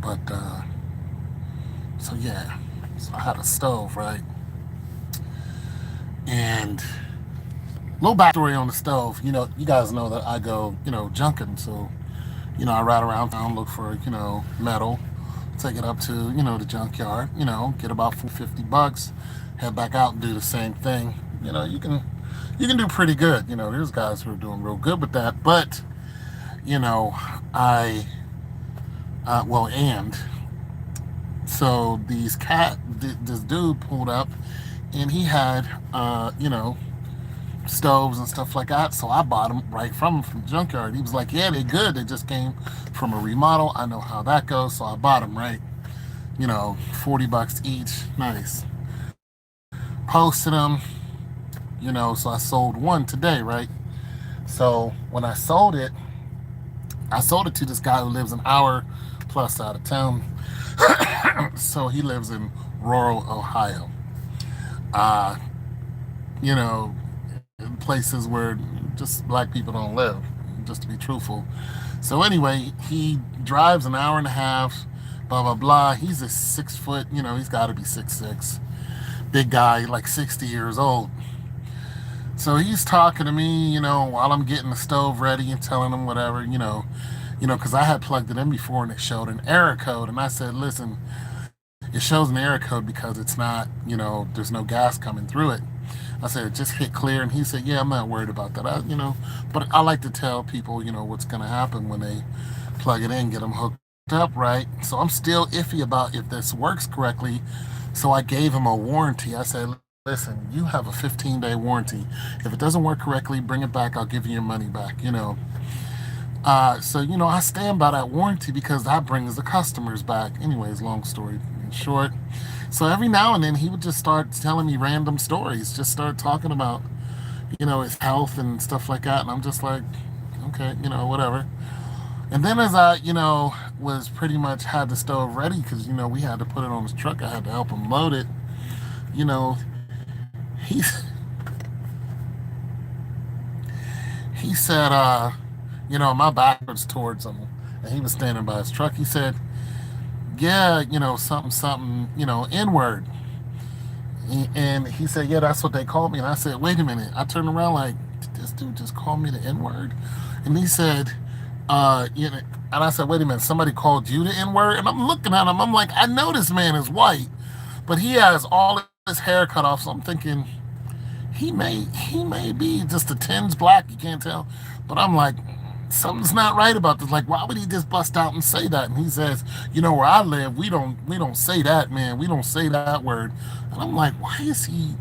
But so yeah, so I had a stove, right? And little backstory on the stove. You guys know that I go, junking. So, I ride around town, look for, metal, take it up to, the junkyard, get about $50, head back out and do the same thing. You can do pretty good. There's guys who are doing real good with that. But, you know, I, well, and so this dude pulled up and he had, stoves and stuff like that. So I bought them right from the junkyard. He was like, "Yeah, they good. They just came from a remodel. I know how that goes." So I bought them right. $40 each. Nice. Posted them. So I sold one today, right? So when I sold it to this guy who lives an hour plus out of town. So he lives in rural Ohio. Uh, you know, in places where just black people don't live, just to be truthful. So anyway, he drives an hour and a half, blah blah blah. He's a 6 foot, he's got to be 6'6", big guy, like 60 years old. So he's talking to me, while I'm getting the stove ready and telling him whatever, because I had plugged it in before and it showed an error code, and I said, listen, it shows an error code because it's not, there's no gas coming through it. I said, just hit clear. And he said, yeah, I'm not worried about that. But I like to tell people, what's going to happen when they plug it in, get them hooked up right. So I'm still iffy about if this works correctly. So I gave him a warranty. I said, listen, you have a 15-day warranty. If it doesn't work correctly, bring it back. I'll give you your money back. So, I stand by that warranty because that brings the customers back. Anyways, long story short. So every now and then he would just start telling me random stories, just start talking about, his health and stuff like that. And I'm just like, okay, whatever. And then as I, was pretty much had the stove ready because, we had to put it on his truck. I had to help him load it. You know, he's, he said, my back was towards him and he was standing by his truck. He said, yeah, something, N-word. And he said, yeah, that's what they called me. And I said, wait a minute. I turned around like, did this dude just call me the N-word? And he said, and I said, wait a minute, somebody called you the N-word? And I'm looking at him, I'm like, I know this man is white, but he has all his hair cut off. So I'm thinking, he may be just a tins black, you can't tell. But I'm like, something's not right about this. Like, why would he just bust out and say that? And he says, where I live, we don't say that, man. We don't say that word. And I'm like, why is he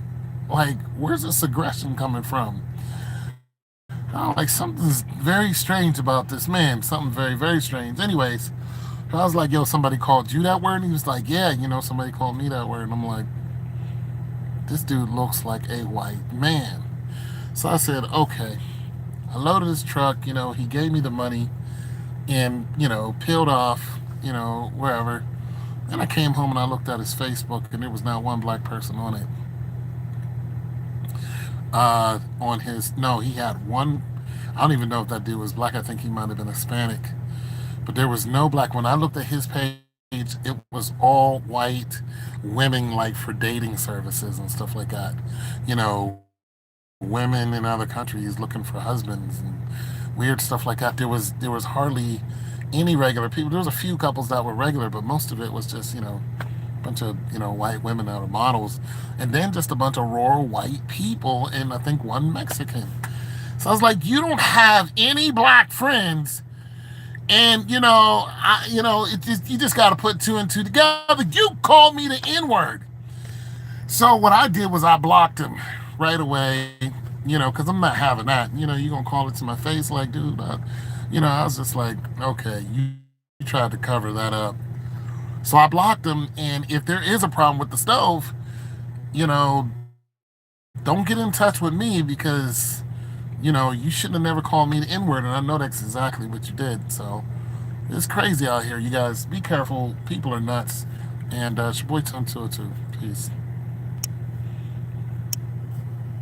like, where's this aggression coming from? Like, something's very strange about this man. Something very, very strange. Anyways, I was like, yo, somebody called you that word? And he was like, yeah, somebody called me that word. And I'm like, this dude looks like a white man. So I said, okay. I loaded his truck, he gave me the money and, peeled off, wherever. And I came home and I looked at his Facebook and there was not one black person on it. No, he had one. I don't even know if that dude was black. I think he might have been Hispanic. But there was no black. When I looked at his page, it was all white women, like for dating services and stuff like that. Women in other countries looking for husbands and weird stuff like that. There was hardly any regular people. There was a few couples that were regular, but most of it was just a bunch of white women that were models, and then just a bunch of rural white people, and I think one Mexican. So I was like, you don't have any black friends, and you just got to put two and two together. You called me the N word. So what I did was I blocked him right away, because I'm not having that. You're going to call it to my face like, dude, I was just like, okay, you tried to cover that up. So I blocked him, and if there is a problem with the stove, don't get in touch with me because, you shouldn't have never called me the N-word, and I know that's exactly what you did. So it's crazy out here, you guys. Be careful. People are nuts. And it's your boy Tom 202. Peace.